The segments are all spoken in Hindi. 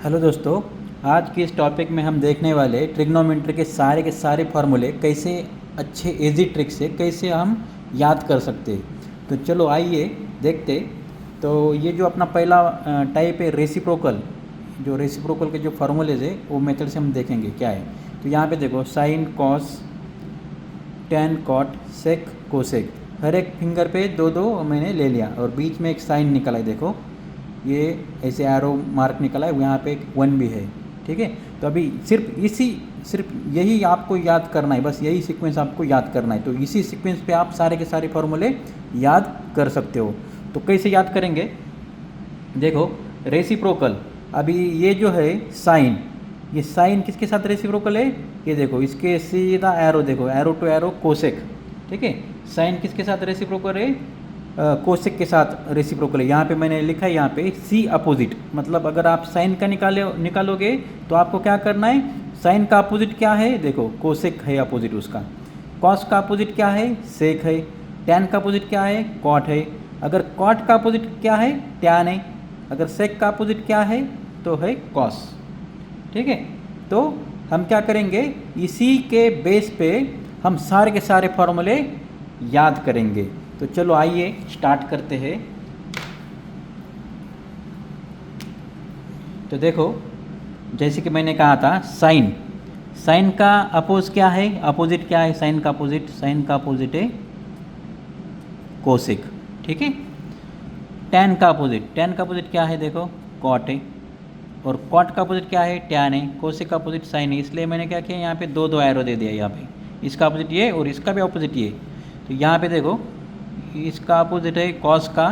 हेलो दोस्तों। आज की इस टॉपिक में हम देखने वाले ट्रिग्नोमेट्री के सारे फार्मूले कैसे अच्छे इजी ट्रिक से कैसे हम याद कर सकते। तो चलो आइए देखते। तो ये जो अपना पहला टाइप है रेसिप्रोकल, जो रेसिप्रोकल के जो फार्मूलेज है वो मेथड से हम देखेंगे क्या है। तो यहाँ पे देखो sine cos tan cot sec cosec, हर एक फिंगर पे दो दो मैंने ले लिया और बीच में एक साइन निकला है। देखो ये ऐसे एरो मार्क निकला है, यहाँ पे एक 1 भी है। ठीक है, तो अभी सिर्फ यही आपको याद करना है, बस यही सीक्वेंस आपको याद करना है। तो इसी सीक्वेंस पे आप सारे के सारे फार्मूले याद कर सकते हो। तो कैसे याद करेंगे, देखो रेसिप्रोकल, अभी ये जो है साइन, ये साइन किसके साथ रेसिप्रोकल है, ये देखो इसके सीधा एरो, देखो एरो टू एरो कोसेक। ठीक है, साइन किसके साथ रेसिप्रोकल है, कोसेक के साथ रेसिप्रोकल है। यहाँ पे मैंने लिखा है यहाँ पे सी अपोजिट, मतलब अगर आप साइन का निकालोगे तो आपको क्या करना है, साइन का अपोजिट क्या है, देखो कोसेक है अपोजिट उसका। कॉस का अपोजिट क्या है, सेक है। टैन का अपोजिट क्या है, कॉट है। अगर कॉट का अपोजिट क्या है, टैन है। अगर सेक का अपोजिट क्या है तो है कॉस। ठीक है, तो हम क्या करेंगे, इसी के बेस पे हम सारे के सारे फॉर्मूले याद करेंगे। तो चलो आइए स्टार्ट करते हैं। तो देखो जैसे कि मैंने कहा था साइन, साइन का अपोज क्या है, अपोजिट क्या है, साइन का अपोजिट, साइन का अपोजिट है कोसेक। ठीक है, टैन का अपोजिट, टैन का अपोजिट क्या है, देखो कॉट है। और कॉट का अपोजिट क्या है, टैन है। कोसेक का अपोजिट साइन है। इसलिए मैंने क्या किया, यहाँ पे दो दो एरो दे दिया, यहाँ पे इसका अपोजिट ये और इसका भी अपोजिट ये। तो यहाँ पे देखो इसका अपोजिट है कॉस का,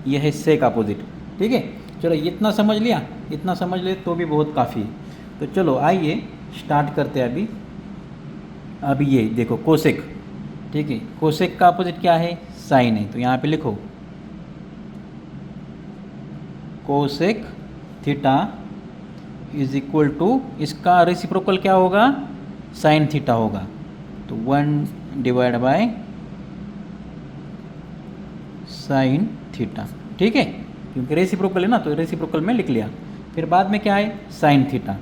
यह है सेक अपोजिट। ठीक है, चलो इतना समझ लिया, इतना समझ ले तो भी बहुत काफ़ी। तो चलो आइए स्टार्ट करते हैं अभी ये देखो कोसेक। ठीक है, कोसेक का अपोजिट क्या है, साइन है। तो यहाँ पे लिखो cosec theta is equal to, इसका रेसिप्रोकल क्या होगा, साइन थीटा होगा। तो 1 डिवाइड बाय साइन थीटा। ठीक है, क्योंकि रेसिप्रोकल है ना, तो रेसिप्रोकल में लिख लिया। फिर बाद में क्या है, साइन थीटा,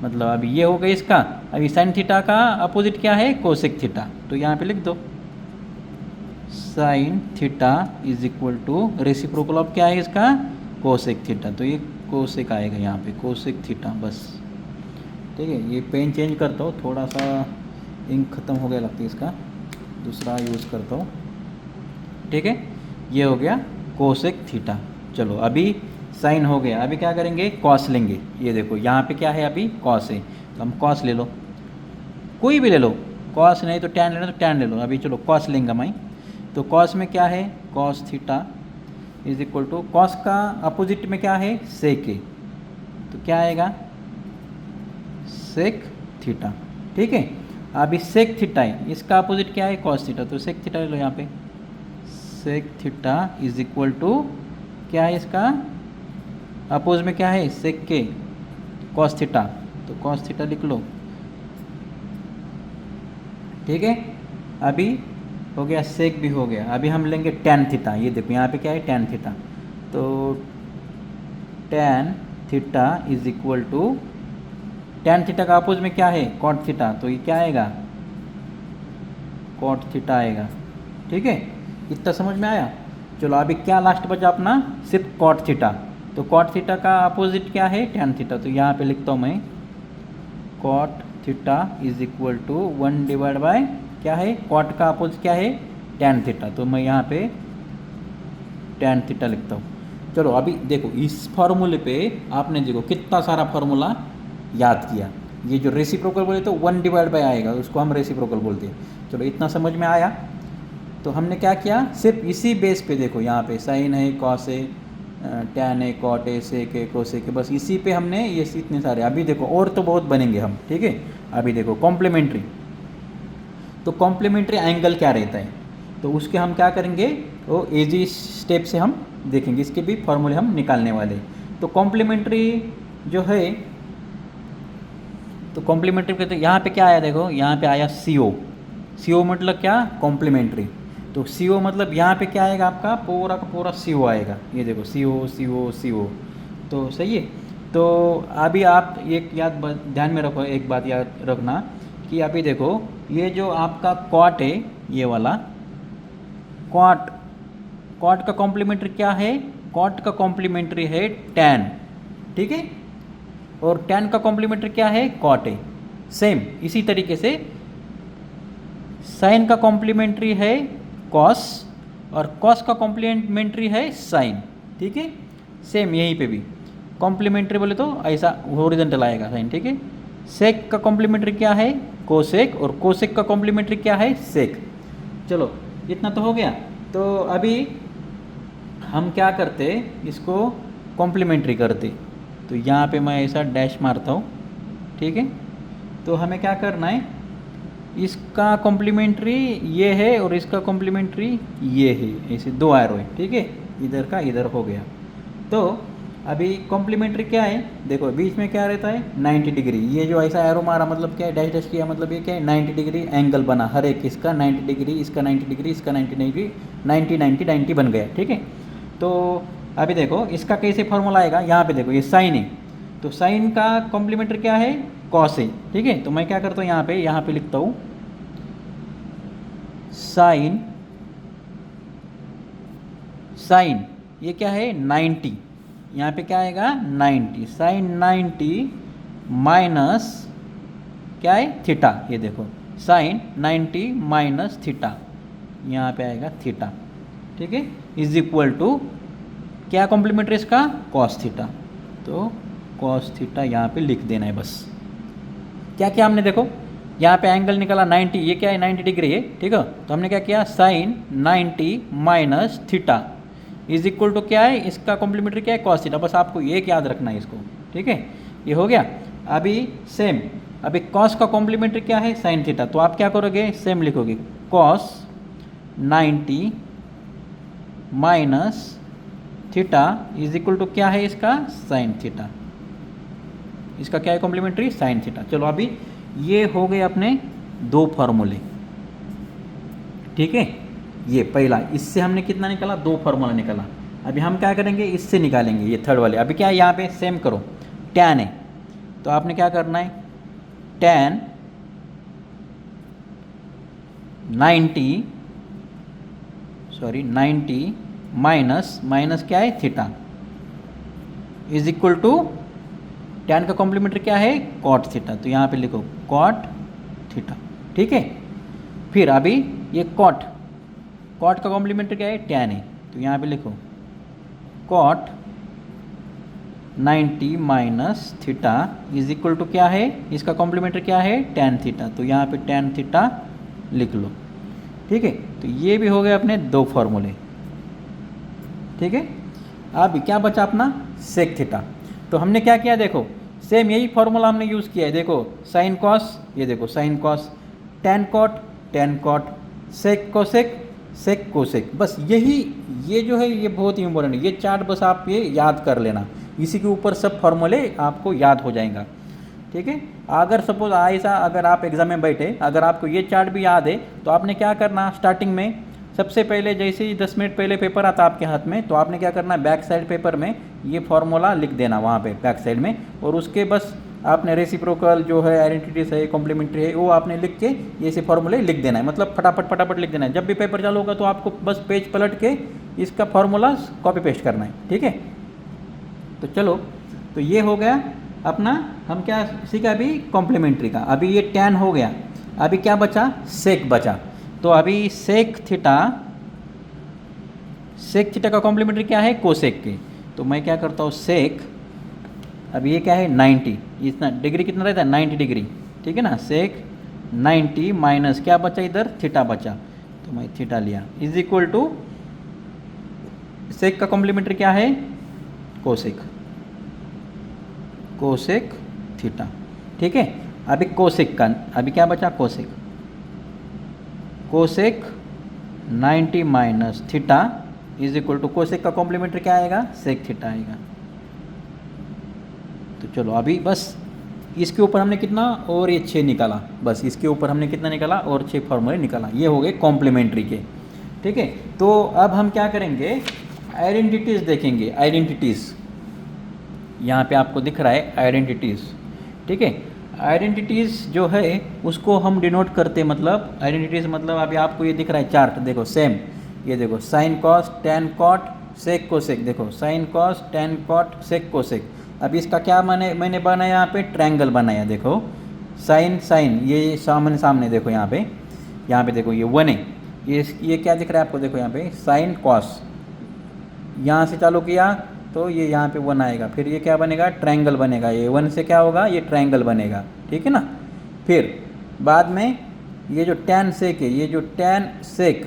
मतलब अभी ये हो गया इसका। अभी साइन थीटा का अपोजिट क्या है, कोसेक थीटा। तो यहाँ पे लिख दो sine theta is equal to reciprocal of क्या है इसका, कोसेक थीटा। तो ये कोसेक आएगा यहाँ पे, कोसेक थीटा बस। ठीक है, ये पेन चेंज करता हूँ, थोड़ा सा इंक ख़त्म हो गया लगता है इसका, दूसरा यूज़ करता हूँ। ठीक है, ये हो गया कोसेक थीटा। चलो अभी साइन हो गया, अभी क्या करेंगे, कॉस लेंगे। ये देखो यहाँ पे क्या है, अभी कॉस है, तो हम कॉस ले लो, कोई भी ले लो। कॉस नहीं तो टैन लेना तो टैन ले लो। अभी चलो कॉस लेंगे मैं। तो कॉस में क्या है, cos theta is equal to, cos का अपोजिट में क्या है, सेक है। तो क्या आएगा, सेक थीटा। ठीक है, अभी सेक थीटा है, इसका अपोजिट क्या है, कॉस थीटा। तो सेक थीटा ले लो यहाँ पे, sec theta is equal to क्या है, इसका अपोज में क्या है, सेक के, कॉस थीटा। तो कॉस थीटा लिख लो। ठीक है, अभी हो गया, सेक भी हो गया। अभी हम लेंगे टैन थीटा। ये देखो यहाँ पे क्या है, टैन थीटा। तो tan theta is equal to, tan theta का अपोज में क्या है, कॉट थीटा। तो ये क्या आएगा, कॉट थीटा आएगा। ठीक है, इतना समझ में आया। चलो अभी क्या लास्ट बचा अपना, सिर्फ कॉट थीटा। तो कॉट थीटा का अपोजिट क्या है, टैन थीटा। तो यहाँ पे लिखता हूँ मैं, cot theta is equal to 1 divide by क्या है, कॉट का अपोजिट क्या है, टैन थीटा। तो मैं यहाँ पे टैन थीटा लिखता हूँ। चलो अभी देखो इस फार्मूले पे आपने देखो कितना सारा फार्मूला याद किया। ये जो रेसिप्रोकल बोले तो 1 डिवाइड बाय आएगा, उसको हम रेसिप्रोकल बोलते हैं। चलो इतना समझ में आया। तो हमने क्या किया, सिर्फ इसी बेस पे देखो, यहाँ पे साइन है, कॉस है, टैन है, कॉट है, सेक है, कोसेक है, बस इसी पे हमने ये इतने सारे। अभी देखो और तो बहुत बनेंगे हम। ठीक है, अभी देखो कॉम्प्लीमेंट्री। तो कॉम्प्लीमेंट्री एंगल क्या रहता है, तो उसके हम क्या करेंगे, वो इजी स्टेप से हम देखेंगे, इसके भी फॉर्मूले हम निकालने वाले। तो कॉम्प्लीमेंट्री जो है, तो कॉम्प्लीमेंट्री के, तो यहाँ पे क्या आया, देखो यहाँ पे आया CO। CO मतलब क्या, कॉम्प्लीमेंट्री। तो CO मतलब यहाँ पे क्या आएगा, आपका पूरा का पूरा CO आएगा। ये देखो CO CO CO, तो सही है। तो अभी आप एक ध्यान में रखो, एक बात याद रखना कि अभी देखो ये जो आपका कॉट है, ये वाला कॉट, कॉट का कॉम्प्लीमेंट्री क्या है? कॉट का कॉम्प्लीमेंट्री है टैन, ठीक है, और टैन का कॉम्प्लीमेंट्री क्या है? कॉट है। सेम इसी तरीके से साइन का कॉम्प्लीमेंट्री है कॉस, और कॉस का कॉम्प्लीमेंट्री है साइन, ठीक है। सेम यहीं पे भी कॉम्प्लीमेंट्री बोले तो ऐसा हॉरिजॉन्टल आएगा साइन, ठीक है। सेक का कॉम्प्लीमेंट्री क्या है? कोसेक, और कोसेक का कॉम्प्लीमेंट्री क्या है? सेक। चलो इतना तो हो गया। तो अभी हम क्या करते, इसको कॉम्प्लीमेंट्री करते। तो यहाँ पे मैं ऐसा डैश मारता हूँ, ठीक है। तो हमें क्या करना है, इसका कॉम्प्लीमेंट्री ये है और इसका कॉम्प्लीमेंट्री ये है, ऐसे दो एरो है, ठीक है। इधर का इधर हो गया। तो अभी कॉम्प्लीमेंट्री क्या है, देखो बीच में क्या रहता है? 90 डिग्री। ये जो ऐसा एरो मारा मतलब क्या है? डैश डैश किया मतलब ये क्या है? 90 डिग्री एंगल बना, हर एक इसका 90 डिग्री, इसका 90 डिग्री, इसका 90 डिग्री, 90 90 90 बन गया, ठीक है। तो अभी देखो इसका कैसे फॉर्मूला आएगा, यहाँ पे देखो ये साइन है, तो साइन का कॉम्प्लीमेंट्री क्या है? कॉस है, ठीक है। तो मैं क्या करता हूँ, यहाँ पे लिखता हूँ साइन, साइन ये क्या है? 90, यहाँ पे क्या आएगा? 90, साइन 90 माइनस क्या है? थीटा। ये देखो साइन 90 माइनस थीटा, यहाँ पे आएगा थीटा, ठीक है, इज इक्वल टू क्या कॉम्प्लीमेंट्री इसका? Cos theta. तो कॉस थीटा यहाँ पे लिख देना है बस। क्या क्या हमने देखो यहाँ पे एंगल निकाला 90, ये क्या है? 90 डिग्री है, ठीक है। तो हमने क्या किया? Sine 90 minus theta is equal to क्या है? इसका कॉम्प्लीमेंट्री क्या है? Cos theta. बस आपको एक याद रखना है इसको, ठीक है। ये हो गया। अभी सेम, अभी कॉस का कॉम्प्लीमेंट्री क्या है? Sine theta. तो आप क्या करोगे? सेम लिखोगे, cos 90 minus theta is equal to क्या है इसका? Sine theta. इसका क्या है कॉम्प्लीमेंट्री? Sine theta. चलो अभी ये हो गए अपने दो फॉर्मूले, ठीक है। ये पहला, इससे हमने कितना निकाला? दो फार्मूला निकाला। अभी हम क्या करेंगे? इससे निकालेंगे ये थर्ड वाले। अभी क्या है यहाँ पे? सेम करो, टैन है, तो आपने क्या करना है? टैन 90 माइनस क्या है? Theta is equal to tan का कॉम्प्लीमेंट्री क्या है? Cot theta. तो यहाँ पे लिखो कॉट थीटा, ठीक है। फिर अभी ये कॉट का कॉम्प्लीमेंट्री क्या है? टैन है, तो यहाँ पे लिखो cot 90 minus theta is equal to क्या है? इसका कॉम्प्लीमेंट्री क्या है? Tan theta. तो यहाँ पे टैन थीटा लिख लो, ठीक है। तो ये भी हो गए अपने दो फॉर्मूले, ठीक है। अब क्या बचा अपना? Sec theta. तो हमने क्या किया? देखो सेम यही फॉर्मूला हमने यूज़ किया है। देखो साइन कॉस, ये देखो sine cos, tan cot, sec cosec, sec cosec. बस यही, ये जो है ये बहुत ही इंपॉर्टेंट है। ये चार्ट बस आप ये याद कर लेना, इसी के ऊपर सब फॉर्मूले आपको याद हो जाएगा, ठीक है। अगर सपोज ऐसा, अगर आप एग्जाम में बैठे, अगर आपको ये चार्ट भी याद है, तो आपने क्या करना? स्टार्टिंग में सबसे पहले जैसे ही 10 मिनट पहले पेपर आता आपके हाथ में, तो आपने क्या करना? बैक साइड पेपर में ये फॉर्मूला लिख देना वहाँ पे बैक साइड में, और उसके बस आपने रेसिप्रोकल जो है, आइडेंटिटीज है, कॉम्प्लीमेंट्री है, वो आपने लिख के ये से फॉर्मूले लिख देना है। मतलब फटाफट लिख देना है। जब भी पेपर चालू होगा तो आपको बस पेज पलट के इसका फॉर्मूला कॉपी पेस्ट करना है, ठीक है। तो चलो, तो ये हो गया अपना, हम क्या सीखा अभी? कॉम्प्लीमेंट्री का। अभी ये टैन हो गया, अभी क्या बचा? सेक बचा। तो अभी सेक थीटा का कॉम्प्लीमेंट्री क्या है? कोसेक के। तो मैं क्या करता हूँ? सेक, अभी ये क्या है? 90, इतना डिग्री कितना रहता है? 90 डिग्री, ठीक है ना। सेक 90 माइनस क्या बचा? इधर थीटा बचा, तो मैं थीटा लिया, इज इक्वल टू सेक का कॉम्प्लीमेंट्री क्या है? कोसेक थीटा, ठीक है। अभी कोसेक का, अभी क्या बचा? Cosec 90 minus theta is equal to cosec का कॉम्प्लीमेंट्री क्या आएगा? सेक थीटा आएगा। तो चलो अभी बस इसके ऊपर हमने कितना? और ये 6 निकाला। बस इसके ऊपर हमने कितना निकाला? और 6 फॉर्मूले निकाला। ये हो गए कॉम्प्लीमेंट्री के, ठीक है। तो अब हम क्या करेंगे? आइडेंटिटीज देखेंगे। यहाँ पे आपको दिख रहा है आइडेंटिटीज़, ठीक है। आइडेंटिटीज़ जो है उसको हम डिनोट करते, मतलब आइडेंटिटीज़ मतलब अभी आपको ये दिख रहा है चार्ट, देखो सेम, ये देखो sine cos tan cot sec cosec, देखो sine cos tan cot sec cosec. अब इसका क्या मैंने बनाया यहाँ पे ट्रायंगल बनाया, देखो साइन साइन, ये सामने सामने देखो यहाँ पे देखो ये 1 है, ये क्या दिख रहा है आपको, देखो यहाँ पे साइन कॉस, यहाँ से चालू किया तो ये यहाँ पे 1 आएगा, फिर ये क्या बनेगा ट्रायंगल बनेगा, ये 1 से क्या होगा ये ट्रायंगल बनेगा, ठीक है ना। फिर बाद में ये जो tan सेक है, ये जो tan सेक,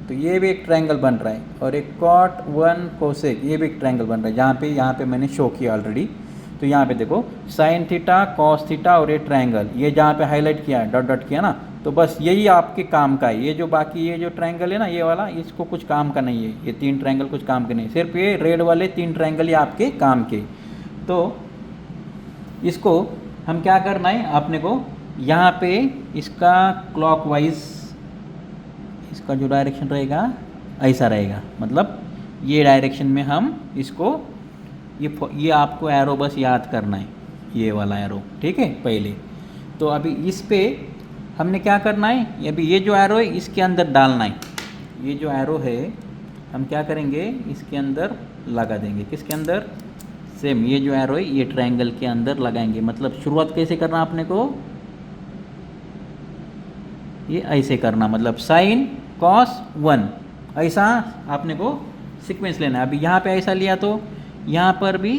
तो ये भी एक ट्रायंगल बन रहा है, और एक cot 1 कोसेक, ये भी एक ट्रायंगल बन रहा है, यहाँ पे मैंने शो किया ऑलरेडी। तो यहाँ पे देखो साइन थीटा कॉस थीटा और ये ट्रायंगल, ये जहाँ पे हाईलाइट किया डॉट डॉट किया ना, तो बस यही आपके काम का है। ये जो बाकी ये जो ट्रायंगल है ना ये वाला, इसको कुछ काम का नहीं है, ये 3 ट्रायंगल कुछ काम के नहीं, सिर्फ ये रेड वाले 3 ट्रायंगल ये आपके काम के। तो इसको हम क्या करना है आपने को, यहाँ पे इसका क्लॉकवाइज इसका जो डायरेक्शन रहेगा ऐसा रहेगा, मतलब ये डायरेक्शन में हम इसको, ये आपको एरो बस याद करना है, ये वाला एरो, ठीक है पहले। तो अभी इस पे हमने क्या करना है, अभी ये जो एरो है इसके अंदर डालना है, ये जो एरो है हम क्या करेंगे इसके अंदर लगा देंगे, किसके अंदर, सेम ये जो एरो है ये ट्रायंगल के अंदर लगाएंगे। मतलब शुरुआत कैसे करना आपने को, ये ऐसे करना, मतलब साइन कॉस 1 ऐसा आपने को सीक्वेंस लेना है। अभी यहाँ पे ऐसा लिया तो यहाँ पर भी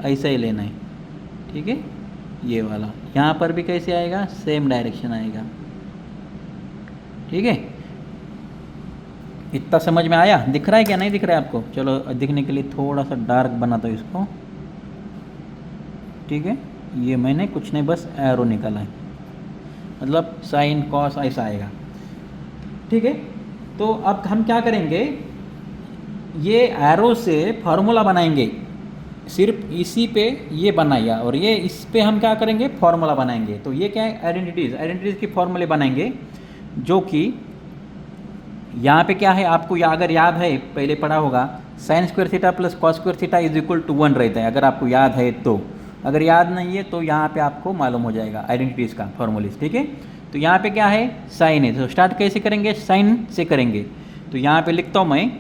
ऐसा ही लेना है, ठीक है, ये वाला यहाँ पर भी कैसे आएगा सेम डायरेक्शन आएगा, ठीक है। इतना समझ में आया, दिख रहा है क्या नहीं दिख रहा है आपको, चलो दिखने के लिए थोड़ा सा डार्क बनाता हूँ इसको, ठीक है। ये मैंने कुछ नहीं बस एरो निकाला है, मतलब साइन कॉस ऐसा आएगा, ठीक है। तो अब हम क्या करेंगे, ये एरो से फार्मूला बनाएंगे, सिर्फ इसी पे ये बनाया और ये इस पे हम क्या करेंगे फार्मूला बनाएंगे। तो ये क्या है आइडेंटिटीज़ की फार्मूले बनाएंगे, जो कि यहाँ पे क्या है आपको अगर याद है पहले पढ़ा होगा, sine square theta plus cos square theta is equal to 1 रहता है, अगर आपको याद है तो। अगर याद नहीं है तो यहाँ पे आपको मालूम हो जाएगा आइडेंटिटीज़ का फॉर्मूलेस, ठीक है। तो यहाँ पे क्या है साइन है, तो स्टार्ट कैसे करेंगे साइन से करेंगे। तो यहाँ पे लिखता हूँ मैं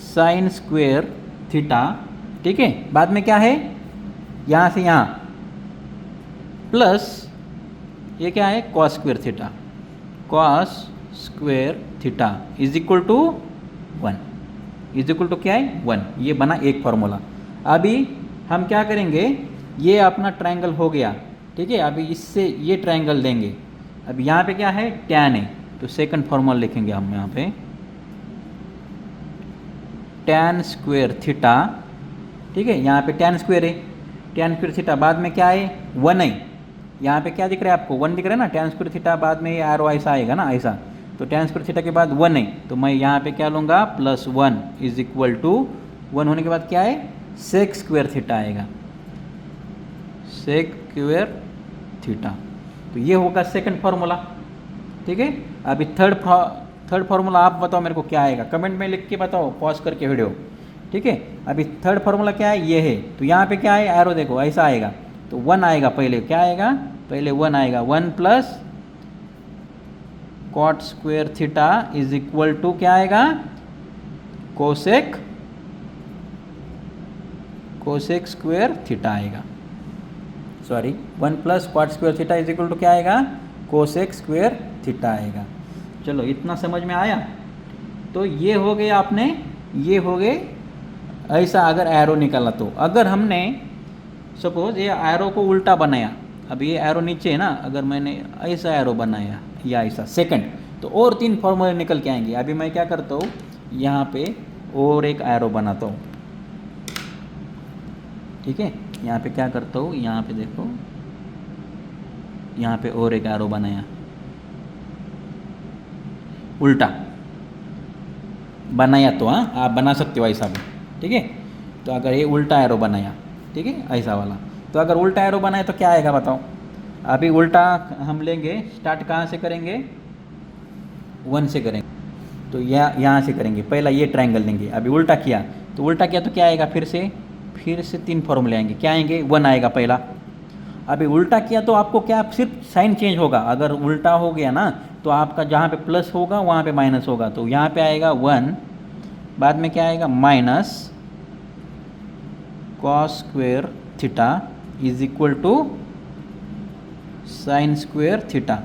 साइन स्क्वायर थीटा, ठीक है, बाद में क्या है यहाँ से यहाँ प्लस ये क्या है cos square theta, cos square theta is equal to 1, is equal to क्या है 1, ये बना एक फार्मूला। अभी हम क्या करेंगे, ये अपना ट्रायंगल हो गया, ठीक है। अभी इससे ये ट्रायंगल देंगे, अब यहाँ पे क्या है tan है, तो सेकंड फार्मूला लिखेंगे हम यहाँ पे tan स्क्वायर थीटा, ठीक है। यहाँ पे tan स्क्वायर है, tan स्क्वायर थीटा बाद में क्या है 1 है, यहाँ पे क्या दिख रहा है आपको 1 दिख रहा है ना, tan स्क्वायर थीटा बाद में ये एरो ऐसा आएगा ना ऐसा, तो tan स्क्वायर थीटा के बाद 1 है, तो मैं यहाँ पे क्या लूँगा प्लस 1 इज इक्वल टू 1 होने के बाद क्या है सेक स्क्वायर थीटा आएगा, सेक स्क्वायर थीटा। तो ये होगा सेकंड फार्मूला, ठीक है। अभी थर्ड फार्मूला आप बताओ मेरे को क्या आएगा, कमेंट में लिख के बताओ पॉज करके वीडियो, ठीक है। अभी थर्ड फार्मूला क्या है ये है, तो यहाँ पे क्या है एरो देखो ऐसा आएगा, तो 1 आएगा, पहले क्या आएगा पहले 1 आएगा, 1 plus cot square theta is equal to क्या आएगा कोसेक स्क्वायर थीटा आएगा, sorry 1 plus cot square theta is equal to क्या आएगा कोसेक स्क्वायर थीटा आएगा। चलो इतना समझ में आया। तो ये हो गए आपने, ये हो गए ऐसा अगर एरो निकाला। तो अगर हमने सपोज ये एरो को उल्टा बनाया, अब ये एरो नीचे है ना, अगर मैंने ऐसा एरो बनाया या ऐसा सेकंड, तो और 3 फॉर्मूले निकल के आएंगे। अभी मैं क्या करता हूँ यहाँ पे और एक एरो बनाता हूँ, ठीक है। यहाँ पे क्या करता हूँ, यहाँ पे देखो यहाँ पे और एक एरो बनाया, उल्टा बनाया, तो हाँ आप बना सकते हो ऐसा भी, ठीक है। तो अगर ये उल्टा एरो बनाया, ठीक है ऐसा वाला, तो अगर उल्टा एरो बनाए तो क्या आएगा बताओ। अभी उल्टा हम लेंगे, स्टार्ट कहाँ से करेंगे 1 से करेंगे, तो यहाँ से करेंगे, पहला ये ट्रायंगल लेंगे। अभी उल्टा किया तो उल्टा किया तो क्या आएगा, फिर से 3 फॉर्मूले आएंगे। क्या आएंगे, 1 आएगा पहला। अभी उल्टा किया तो आपको क्या, सिर्फ साइन चेंज होगा। अगर उल्टा हो गया ना तो आपका जहाँ पे प्लस होगा वहाँ पे माइनस होगा। तो यहाँ पे आएगा 1, बाद में क्या आएगा minus cos square theta is equal to sine square theta.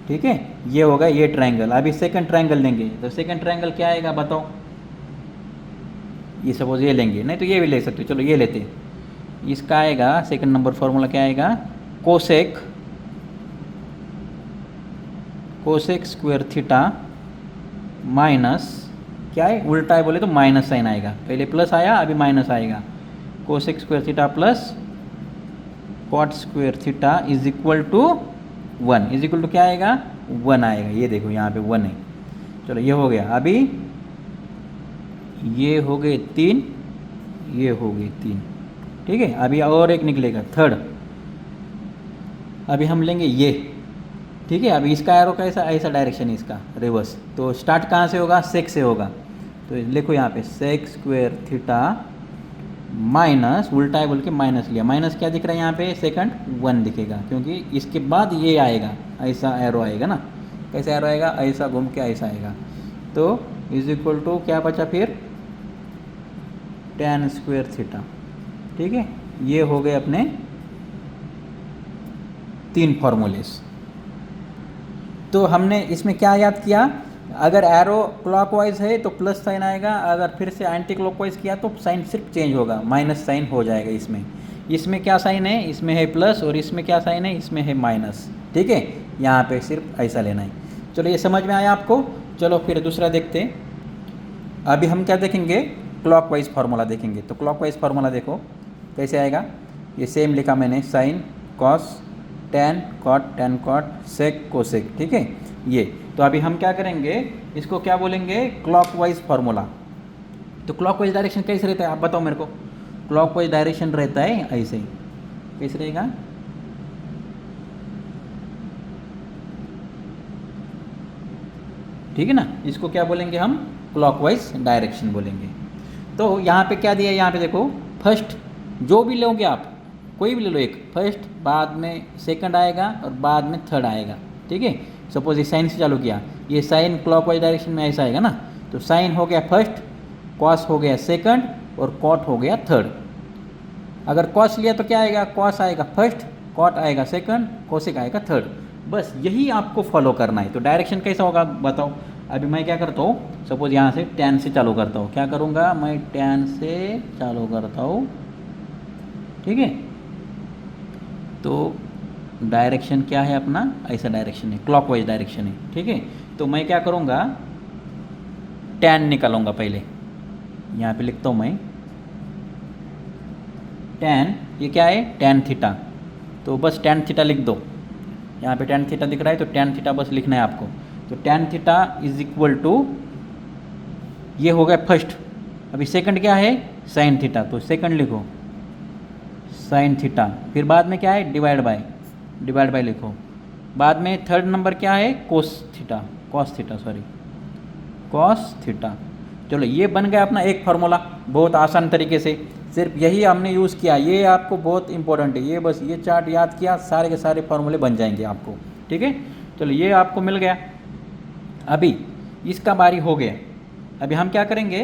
ठीक है, ये होगा ये ट्रायंगल। अभी सेकंड ट्रायंगल लेंगे, तो सेकंड ट्रायंगल क्या आएगा बताओ। ये सपोज ये लेंगे, नहीं तो ये भी ले सकते हो, चलो ये लेते हैं। इसका आएगा सेकंड नंबर फॉर्मूला क्या आएगा, कोसेक स्क्वायर थीटा माइनस, क्या है उल्टा है बोले तो माइनस साइन आएगा, पहले प्लस आया अभी माइनस आएगा। Cosec square theta plus cot square theta is equal to 1, is equal to क्या आएगा 1 आएगा। ये देखो यहाँ पे 1 है। चलो ये हो गया। अभी ये हो गए 3, ये हो गए 3। ठीक है, अभी और एक निकलेगा थर्ड। अभी हम लेंगे ये। ठीक है, अभी इसका एरो कैसा, ऐसा डायरेक्शन है इसका रिवर्स। तो स्टार्ट कहाँ से होगा, सेक से होगा। तो लिखो यहाँ पे सेक स्क्वायर थीटा माइनस, उल्टा है बोल के माइनस लिया। माइनस क्या दिख रहा है यहाँ पे, सेकंड 1 दिखेगा, क्योंकि इसके बाद ये आएगा, ऐसा एरो आएगा ना। कैसा एरो आएगा, ऐसा घूम के ऐसा आएगा। तो इज इक्वल टू क्या बचा फिर, tan स्क्वायर थीटा। ठीक है, ये हो गए अपने 3 फॉर्मूलेस। तो हमने इसमें क्या याद किया, अगर एरो क्लॉकवाइज है तो प्लस साइन आएगा, अगर फिर से एंटी क्लॉकवाइज किया तो साइन सिर्फ चेंज होगा, माइनस साइन हो जाएगा। इसमें क्या साइन है, इसमें है प्लस, और इसमें क्या साइन है, इसमें है माइनस। ठीक है, यहाँ पे सिर्फ ऐसा लेना है। चलो ये समझ में आया आपको। चलो फिर दूसरा देखते हैं। अभी हम क्या देखेंगे, क्लॉकवाइज फार्मूला देखेंगे। तो क्लॉकवाइज फार्मूला देखो कैसे आएगा, ये सेम लिखा मैंने, sine cos tan cot sec cosec. ठीक है, ये तो अभी हम क्या करेंगे, इसको क्या बोलेंगे, क्लॉकवाइज फार्मूला। तो क्लॉकवाइज डायरेक्शन कैसे रहता है आप बताओ मेरे को। क्लॉकवाइज डायरेक्शन रहता है ऐसे ही, कैसे रहेगा, ठीक है ना। इसको क्या बोलेंगे हम, क्लॉकवाइज डायरेक्शन बोलेंगे। तो यहाँ पे क्या दिया है, यहाँ पे देखो, फर्स्ट जो भी लोगे आप, कोई भी ले लो एक, फर्स्ट बाद में सेकंड आएगा और बाद में थर्ड आएगा। ठीक है, सपोज ये साइन से चालू किया, ये साइन क्लॉकवाइज डायरेक्शन में ऐसा आएगा ना। तो साइन हो गया फर्स्ट, कॉस हो गया सेकंड, और कॉट हो गया थर्ड। अगर कॉस लिया तो क्या आएगा, कॉस आएगा फर्स्ट, कॉट आएगा सेकंड, कोसेक आएगा थर्ड। बस यही आपको फॉलो करना है। तो डायरेक्शन कैसा होगा बताओ। अभी मैं क्या करता हूँ, सपोज यहाँ से tan से चालू करता हूँ, क्या करूँगा मैं, tan से चालू करता हूँ। ठीक है, तो डायरेक्शन क्या है अपना, ऐसा डायरेक्शन है, क्लॉकवाइज डायरेक्शन है। ठीक है, तो मैं क्या करूँगा, tan निकालूंगा पहले, यहाँ पे लिखता हूँ मैं tan, ये क्या है tan थीटा। तो बस tan थीटा लिख दो, यहाँ पे tan थीटा दिख रहा है तो tan थीटा बस लिखना है आपको। तो tan theta is equal to, ये हो गया फर्स्ट। अभी सेकंड क्या है, sin थीटा, तो सेकंड लिखो sin थीटा। फिर बाद में क्या है, डिवाइड बाय लिखो। बाद में थर्ड नंबर क्या है, cos थीटा। चलो ये बन गया अपना एक फार्मूला, बहुत आसान तरीके से। सिर्फ यही हमने यूज़ किया, ये आपको बहुत इंपॉर्टेंट है। ये बस ये चार्ट याद किया, सारे के सारे फार्मूले बन जाएंगे आपको। ठीक है, चलो ये आपको मिल गया। अभी इसका बारी हो गया। अभी हम क्या करेंगे,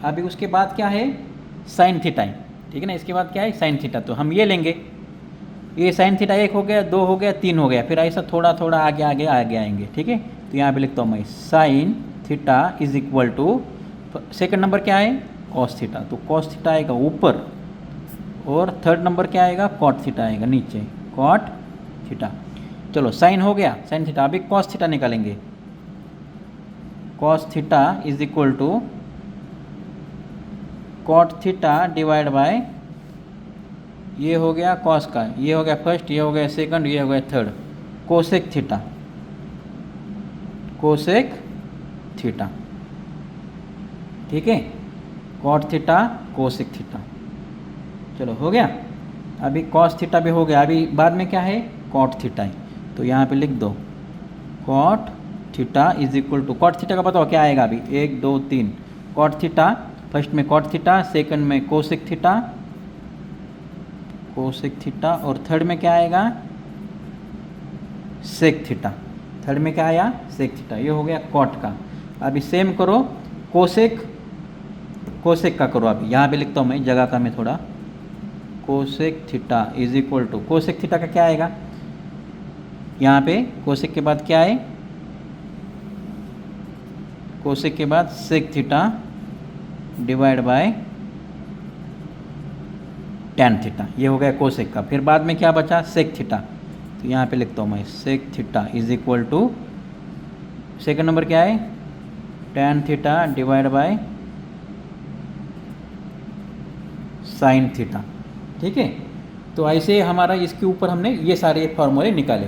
अभी उसके बाद क्या है, साइन थीटा है। ठीक है ना, इसके बाद क्या है, साइन थीटा। तो हम ये लेंगे, ये साइन थीटा 1 हो गया, 2 हो गया, 3 हो गया, फिर ऐसा थोड़ा थोड़ा आगे आएंगे। ठीक है, तो यहाँ पे लिखता हूँ मैं, sine theta is equal to, second number क्या है, कॉस थीटा। तो कॉस थीटा आएगा ऊपर, और थर्ड नंबर क्या आएगा, कॉट थीटा आएगा नीचे, कॉट थीटा। चलो साइन हो गया, साइन थीटा। अभी कॉस थीटा निकालेंगे। Cos theta is equal to cot theta divide by, ये हो गया कॉस का, ये हो गया फर्स्ट, ये हो गया सेकंड, ये हो गया थर्ड, कोसेक थीटा। ठीक है, कॉट थीटा कोसेक थीटा। चलो हो गया। अभी कॉस थीटा भी हो गया। अभी बाद में क्या है, कॉट थीटा है। तो यहाँ पे लिख दो, cot theta is equal to, cot theta का बताओ क्या आएगा, अभी 1 2 3, कॉट थीटा, फर्स्ट में कॉट थीटा, सेकंड में कोसेक थीटा, कोसेक थीटा, और थर्ड में क्या आएगा, सेक थीटा। थर्ड में क्या आया, सेक थीटा। ये हो गया कॉट का। अभी सेम करो कोसेक, कोसेक का करो। अभी यहाँ पे लिखता हूँ मैं, जगह का मैं थोड़ा, cosec theta is equal to, cosec theta का क्या आएगा, यहाँ पे कोसेक के बाद क्या है, कोसेक के बाद sec theta divide by tan theta. ये हो गया कोसेक का। फिर बाद में क्या बचा, सेक थीटा। तो यहाँ पे लिखता हूँ मैं, sec theta is equal to, second number क्या है, tan theta divide by sine theta. ठीक है, तो ऐसे हमारा इसके ऊपर हमने ये सारे फार्मूले निकाले।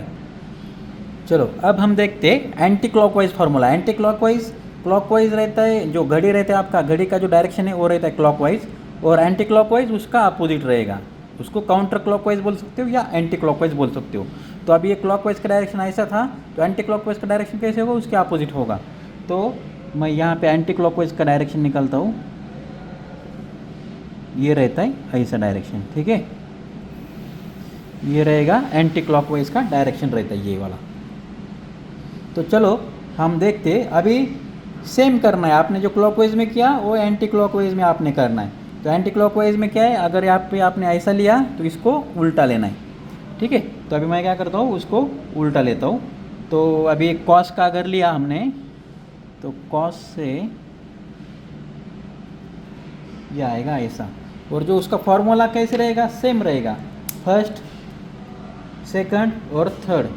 चलो अब हम देखते हैं anti clockwise formula. Anti clockwise, clockwise रहता है जो घड़ी रहता है आपका, घड़ी का जो डायरेक्शन है वो रहता है क्लॉकवाइज, और एंटी क्लॉकवाइज उसका अपोजिट रहेगा। उसको काउंटर क्लॉकवाइज बोल सकते हो या एंटी क्लॉकवाइज बोल सकते हो। तो अभी ये क्लॉकवाइज का डायरेक्शन ऐसा था, तो एंटी क्लॉकवाइज का डायरेक्शन कैसे होगा, उसके अपोजिट होगा। तो मैं यहाँ पे एंटी क्लॉकवाइज का डायरेक्शन निकालता हूँ, ये रहता है ऐसा डायरेक्शन। ठीक है, ये रहेगा एंटी क्लॉकवाइज का डायरेक्शन रहता है, ये वाला। तो चलो हम देखते, अभी सेम करना है, आपने जो क्लॉकवाइज में किया वो एंटी क्लॉकवाइज में आपने करना है। तो एंटी क्लॉकवाइज में क्या है, अगर यहाँ पे आपने ऐसा लिया तो इसको उल्टा लेना है। ठीक है, तो अभी मैं क्या करता हूँ, उसको उल्टा लेता हूँ। तो अभी कॉस का अगर लिया हमने, तो कॉस से ये आएगा ऐसा, और जो उसका फॉर्मूला कैसे रहेगा, सेम रहेगा, फर्स्ट सेकंड और थर्ड।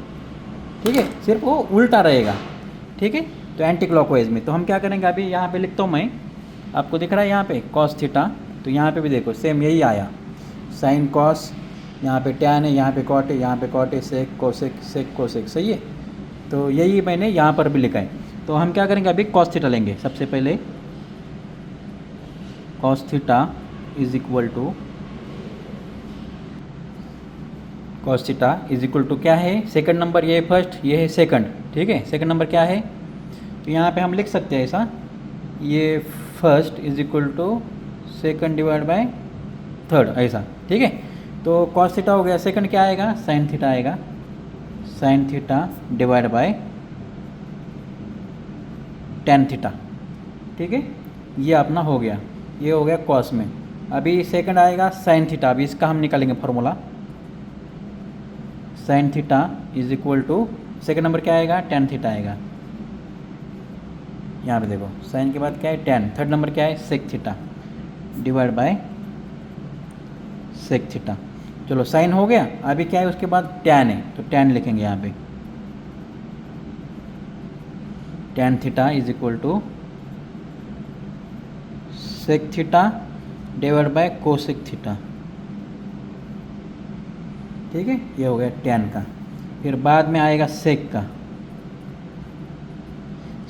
ठीक है, सिर्फ वो उल्टा रहेगा। ठीक है, तो एंटी क्लॉकवाइज में तो हम क्या करेंगे, अभी यहाँ पे लिखता हूँ मैं, आपको दिख रहा है यहाँ पे कॉस थीटा, तो यहाँ पे भी देखो सेम यही आया, साइन कॉस, यहाँ पे टैन है, यहाँ पे कॉट है, यहाँ पे कॉट है, सेक कोसेक, सेक कोसेक। सही है, तो यही मैंने यहाँ पर भी लिखा है। तो हम क्या करेंगे, अभी कॉस थीटा लेंगे सबसे पहले। Cos theta is equal to, cos theta is equal to क्या है, सेकंड नंबर ये है फर्स्ट, ये है सेकंड। ठीक है, सेकंड नंबर क्या है, तो यहाँ पे हम लिख सकते हैं ऐसा, ये first is equal to second divide by third, ऐसा। ठीक है, तो कॉस थीटा हो गया, सेकंड क्या आएगा, साइन थीटा आएगा, sine theta divide by tan theta. ठीक है, ये अपना हो गया, ये हो गया कॉस में। अभी सेकंड आएगा साइन थीटा, अभी इसका हम निकालेंगे formula, sine theta is equal to, second number क्या आएगा, टैन थीटा आएगा। यहाँ पे देखो साइन के बाद क्या है, टैन, थर्ड नंबर क्या है, sec theta divide by sec theta. चलो साइन हो गया, अभी क्या है उसके बाद टैन है, तो टैन लिखेंगे यहाँ पे, tan theta is equal to sec theta divide by cosec theta. ठीक है, ये हो गया टैन का। फिर बाद में आएगा सेक का,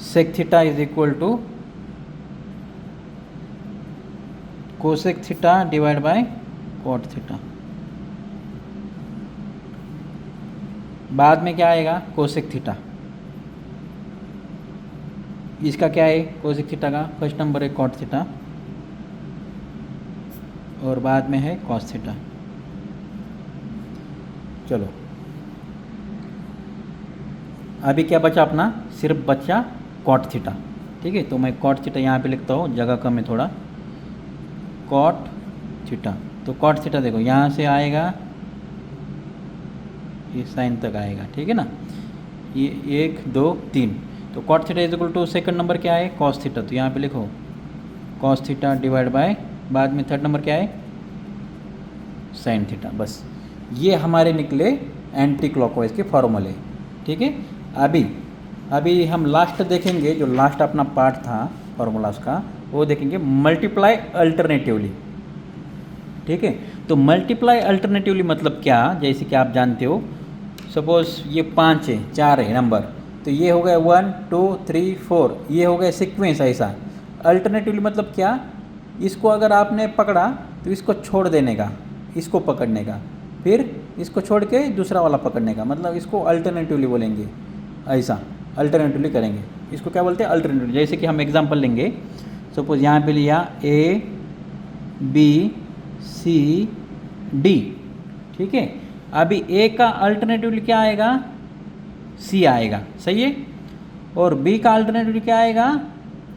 sec theta is equal to cosec theta divide by cot theta. बाद में क्या आएगा, कोसेक थीटा, इसका क्या है, कोसेक थीटा का फर्स्ट नंबर है कॉट थीटा, और बाद में है कॉस थीटा। चलो अभी क्या बचा अपना, सिर्फ बचा कॉट थीटा। ठीक है, तो मैं कॉट थीटा यहाँ पे लिखता हूँ, जगह कम है थोड़ा, कॉट थीटा। तो कॉट थीटा देखो यहाँ से आएगा, ये साइन तक आएगा। ठीक है ना, ये 1 2 3, तो cot theta is equal to second number क्या है, कॉस थीटा, तो यहाँ पे लिखो कॉस थीटा डिवाइड बाय, बाद में थर्ड नंबर क्या है, साइन थीटा। बस ये हमारे निकले एंटी क्लॉकवाइज के फॉर्मूले। ठीक है, अभी हम लास्ट देखेंगे, जो लास्ट अपना पार्ट था फॉर्मूलाज का, वो देखेंगे मल्टीप्लाई अल्टरनेटिवली। ठीक है, तो मल्टीप्लाई अल्टरनेटिवली मतलब क्या, जैसे कि आप जानते हो, सपोज ये 5 है, 4 है नंबर, तो ये हो गया 1 2 3 4, ये हो गया सीक्वेंस ऐसा। अल्टरनेटिवली मतलब क्या, इसको अगर आपने पकड़ा तो इसको छोड़ देने का, इसको पकड़ने का, फिर इसको छोड़ के दूसरा वाला पकड़ने का, मतलब इसको अल्टरनेटिवली बोलेंगे, ऐसा अल्टरनेटिवली करेंगे। इसको क्या बोलते हैं, अल्टरनेटिवली। जैसे कि हम एग्जांपल लेंगे, सपोज यहाँ पे लिया ए बी सी डी, ठीक है। अभी ए का अल्टरनेटिव क्या आएगा, सी आएगा, सही है। और बी का अल्टरनेटिव क्या आएगा,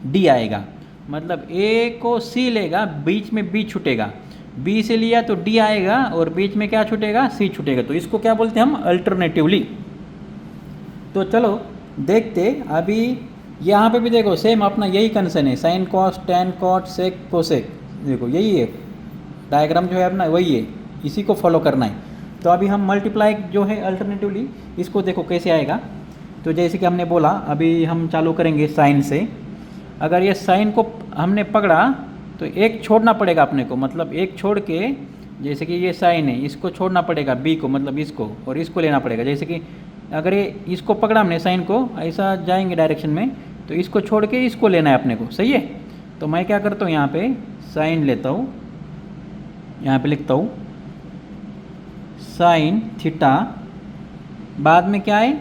डी आएगा। मतलब ए को सी लेगा, बीच में बी छूटेगा, बी से लिया तो डी आएगा और बीच में क्या छूटेगा, सी छूटेगा। तो इसको क्या बोलते हैं हम, अल्टरनेटिवली। तो चलो देखते, अभी यहाँ पे भी देखो सेम अपना यही कंसेप्ट है, sine cos tan cot sec cosec, देखो यही है डायग्राम जो है अपना वही है, इसी को फॉलो करना है। तो अभी हम मल्टीप्लाई जो है अल्टरनेटिवली, इसको देखो कैसे आएगा। तो जैसे कि हमने बोला, अभी हम चालू करेंगे साइन से। अगर ये साइन को हमने पकड़ा तो एक छोड़ना पड़ेगा अपने को, मतलब एक छोड़ के, जैसे कि ये साइन है, इसको छोड़ना पड़ेगा बी को, मतलब इसको, और इसको लेना पड़ेगा। जैसे कि अगर ये इसको पकड़ा हमने साइन को, ऐसा जाएंगे डायरेक्शन में, तो इसको छोड़ के इसको लेना है अपने को, सही है। तो मैं क्या करता हूँ, यहाँ पे साइन लेता हूँ, यहाँ पे लिखता हूँ साइन थीटा, बाद में क्या है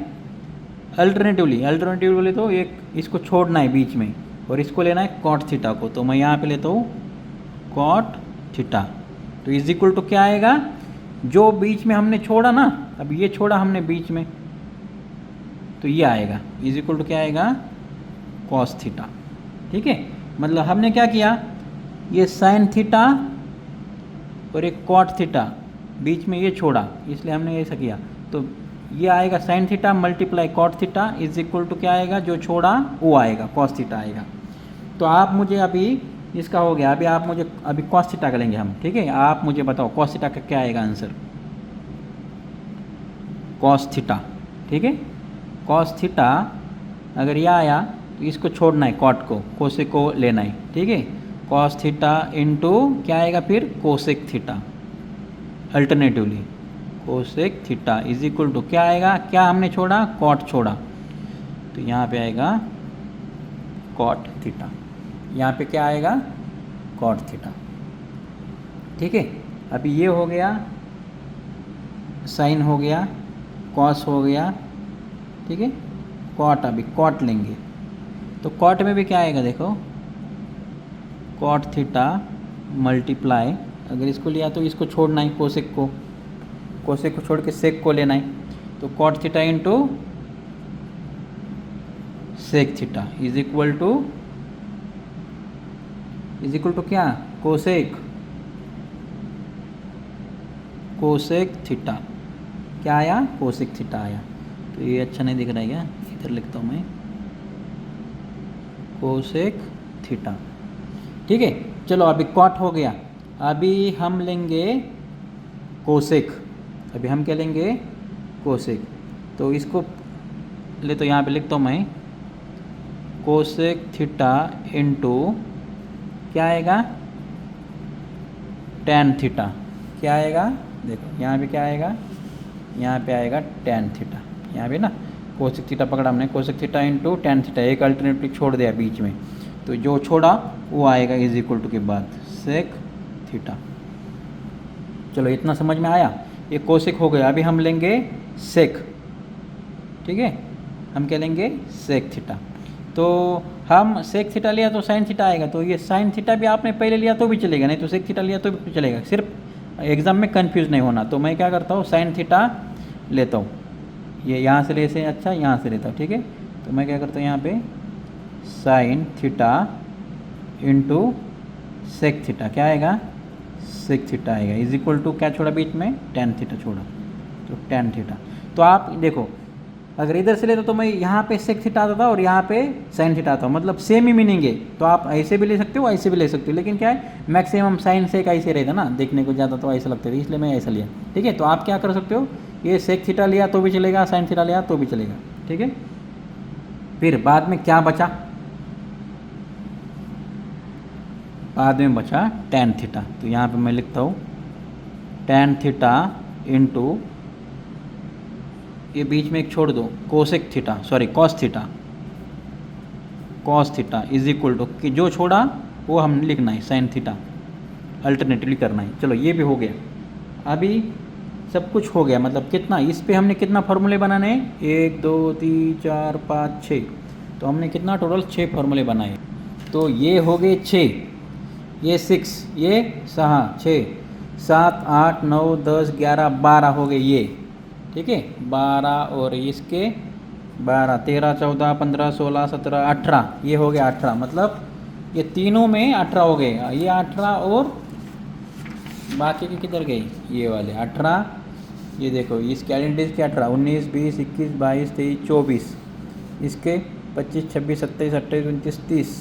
अल्टरनेटिवली, अल्टरनेटिवली तो एक इसको छोड़ना है बीच में और इसको लेना है कॉट थीटा को। तो मैं यहाँ पे लेता हूँ कॉट थीटा। तो इज इक्वल टू क्या आएगा, जो बीच में हमने छोड़ा ना, अब ये छोड़ा हमने बीच में, तो ये आएगा इज इक्वल टू क्या आएगा, कॉस थीटा, ठीक है। मतलब हमने क्या किया, ये साइन थीटा और एक कॉट थीटा, बीच में ये छोड़ा, इसलिए हमने ऐसा किया। तो ये आएगा sine theta multiply cot theta is equal to क्या आएगा, जो छोड़ा वो आएगा, कॉस थीटा आएगा। तो आप मुझे अभी इसका हो गया, अभी आप मुझे अभी कॉस थीटा का लेंगे हम, ठीक है। आप मुझे बताओ कॉस थीटा का क्या आएगा आंसर, कॉस थीटा, ठीक है। कॉस थीटा अगर यह आया तो इसको छोड़ना है, कॉट को, कोसेक को लेना है, ठीक है। कॉस थीटा इंटू क्या आएगा फिर, cosec theta, alternatively cosec theta is equal to क्या आएगा, क्या हमने छोड़ा, कॉट छोड़ा, तो यहाँ पे आएगा कॉट थीटा, यहाँ पे क्या आएगा, कॉट थीटा, ठीक है। अभी ये हो गया, साइन हो गया, कॉस हो गया, ठीक है। कॉट, अभी कॉट लेंगे, तो कॉट में भी क्या आएगा, देखो कॉट थीटा मल्टीप्लाई, अगर इसको लिया तो इसको छोड़ना है, कोसेक को, कोसेक को छोड़ के सेक को लेना है, तो cot theta into sec theta is equal to क्या, कोसेक, कोसेक थीटा, क्या आया, कोसेक थीटा आया। तो ये अच्छा नहीं दिख रहा है क्या, इधर लिखता हूँ मैं कोसेक थीटा, ठीक है। चलो अभी कॉट हो गया, अभी हम लेंगे कोसेक, अभी हम क्या लेंगे, कोसेक। तो इसको ले, तो यहाँ पे लिखता हूँ मैं कोसेक थीटा इंटू क्या आएगा, टेन थीटा, क्या आएगा, देखो यहाँ पे क्या आएगा, यहाँ पे आएगा टेन थीटा, यहाँ पे ना कोसेक थीटा पकड़ा हमने, cosec theta into tan theta, एक अल्टरनेटिव छोड़ दिया बीच में, तो जो छोड़ा वो आएगा इज इक्वल टू के बाद सेक थीटा। चलो इतना समझ में आया, ये कोसेक हो गया। अभी हम लेंगे सेक, ठीक है, हम क्या लेंगे, सेक थीटा। तो हम सेक थीटा लिया तो साइन थीटा आएगा, तो ये साइन थीटा भी आपने पहले लिया तो भी चलेगा, नहीं तो सेक थीटा लिया तो भी चलेगा, सिर्फ एग्जाम में कंफ्यूज नहीं होना। तो मैं क्या करता हूँ, साइन थीटा लेता हूँ, ये यहाँ से ले से अच्छा यहाँ से लेता हूँ, ठीक है। तो मैं क्या करता हूँ, यहाँ पे sine theta into sec theta, क्या आएगा, सेक थीटा आएगा इज इक्वल टू क्या छोड़ा बीच में, टेन थीटा छोड़ा, तो टेन थीटा। तो आप देखो अगर इधर से लेते तो मैं यहाँ पे सेक थीटा आता था और यहाँ पे साइन थीटा आता, मतलब सेम ही मीनिंग है। तो आप ऐसे भी ले सकते हो, ऐसे भी ले सकते हो, लेकिन क्या है मैक्सिमम साइन सेक ऐसे रहता ना, देखने को ज़्यादा तो ऐसा लगता है, इसलिए मैं ऐसा लिया, ठीक है। तो आप क्या कर सकते हो, ये सेक थीटा लिया तो भी चलेगा, साइन थीटा लिया तो भी चलेगा, ठीक है। फिर बाद में क्या बचा, बाद में बचा टेन थीटा, तो यहाँ पे मैं लिखता हूँ टेन थीटा इंटू, ये बीच में एक छोड़ दो, cosec theta, sorry cos theta, cos theta is equal to कि जो छोड़ा वो हमने लिखना है साइन थीटा, अल्टरनेटिवली करना है। चलो ये भी हो गया, अभी सब कुछ हो गया, मतलब कितना, इस पे हमने कितना फार्मूले बनाने हैं, 1 2 3 4 5 6, तो हमने कितना टोटल 6 फार्मूले बनाए। तो ये हो गए 6, ये 6, ये 6, 6, 7, 8, 9, 10, 11, 12 हो गए ये, ठीक है। 12 और इसके 12, 13, 14, 15, 16, 17, 18, ये हो गया 18, मतलब ये तीनों में 18 हो गए। ये 18 और बाकी के किधर गए, ये वाले 18, ये देखो इस कैलेंडर के 18, 19, 20, 21, 22, 23, 24, इसके 25, 26, 27, 28, 29, 30,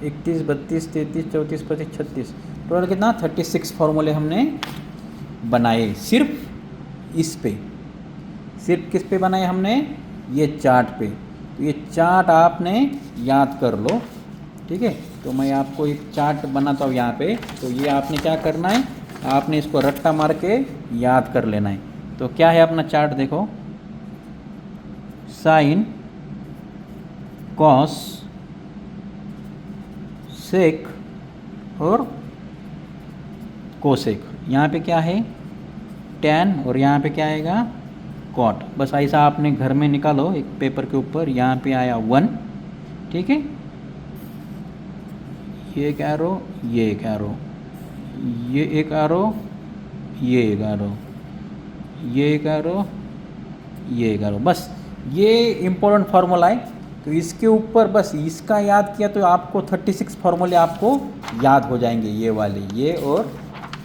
31, 32, 33, 34, 35, 36, टोटल कितना 36 फार्मूले हमने बनाए सिर्फ इस पे। सिर्फ किस पे बनाए हमने, ये चार्ट पे। तो ये चार्ट आपने याद कर लो, ठीक है। तो मैं आपको एक चार्ट बनाता हूँ यहाँ पे। तो ये आपने क्या करना है, आपने इसको रट्टा मार के याद कर लेना है। तो क्या है अपना चार्ट, देखो साइन, कॉस, सेक और कोसेक। यहाँ पे क्या है टैन और यहाँ पे क्या आएगा कॉट। बस ऐसा आपने घर में निकालो एक पेपर के ऊपर। यहाँ पे आया 1, ठीक है, ये एक एरो, ये एक एरो, ये एक एरो, ये एक एरो, ये एक एरो, ये एक एरो। बस ये इम्पोर्टेंट फार्मूला है। तो इसके ऊपर बस इसका याद किया तो आपको 36 फार्मूले आपको याद हो जाएंगे। ये वाले, ये और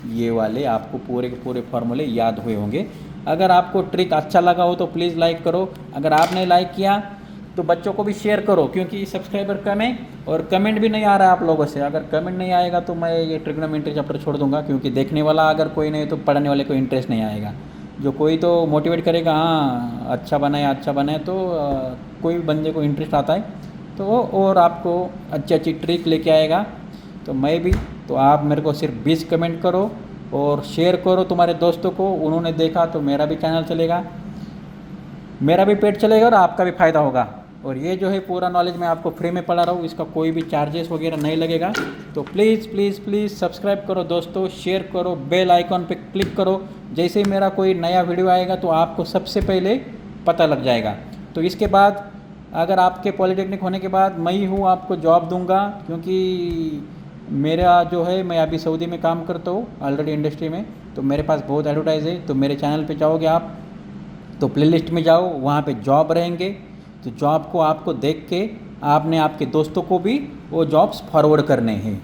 ये वाले आपको पूरे के पूरे फार्मूले याद हुए होंगे। अगर आपको ट्रिक अच्छा लगा हो तो प्लीज़ लाइक करो। अगर आपने लाइक किया तो बच्चों को भी शेयर करो, क्योंकि सब्सक्राइबर कम है और कमेंट भी नहीं आ रहा है आप लोगों से। अगर कमेंट नहीं आएगा तो मैं ये ट्रिग्नोमेट्री चैप्टर छोड़ दूंगा, क्योंकि देखने वाला अगर कोई नहीं तो पढ़ने वाले को इंटरेस्ट नहीं आएगा। जो कोई तो मोटिवेट करेगा, हाँ अच्छा बनाए अच्छा बनाए, तो कोई बंदे को इंटरेस्ट आता है तो वो और आपको अच्छी अच्छी ट्रिक लेके आएगा। तो मैं भी, तो आप मेरे को सिर्फ 20 कमेंट करो और शेयर करो तुम्हारे दोस्तों को। उन्होंने देखा तो मेरा भी चैनल चलेगा, मेरा भी पेट चलेगा और आपका भी फ़ायदा होगा। और ये जो है पूरा नॉलेज मैं आपको फ्री में पढ़ा रहा हूँ, इसका कोई भी चार्जेस वगैरह नहीं लगेगा। तो प्लीज़ प्लीज़ प्लीज़ सब्सक्राइब करो दोस्तों, शेयर करो, बेल आइकॉन पे क्लिक करो। जैसे ही मेरा कोई नया वीडियो आएगा तो आपको सबसे पहले पता लग जाएगा। तो इसके बाद अगर आपके पॉलिटेक्निक होने के बाद मैं ही हूँ आपको जॉब दूँगा, क्योंकि मेरा जो है मैं अभी सऊदी में काम करता हूँ ऑलरेडी इंडस्ट्री में। तो मेरे पास बहुत एडवर्टाइज है। तो मेरे चैनल पे जाओगे आप तो प्लेलिस्ट में जाओ, वहाँ पे जॉब रहेंगे। तो जॉब को आपको देख के आपने आपके दोस्तों को भी वो जॉब्स फॉरवर्ड करने हैं।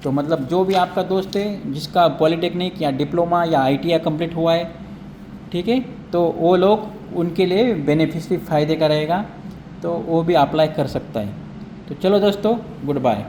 तो मतलब जो भी आपका दोस्त है जिसका पॉलिटेक्निक या डिप्लोमा या ITI कंप्लीट हुआ है, ठीक है, तो वो लोग उनके लिए बेनिफिशियरी फ़ायदे का रहेगा, तो वो भी अप्लाई कर सकता है। तो चलो दोस्तों, गुड बाय।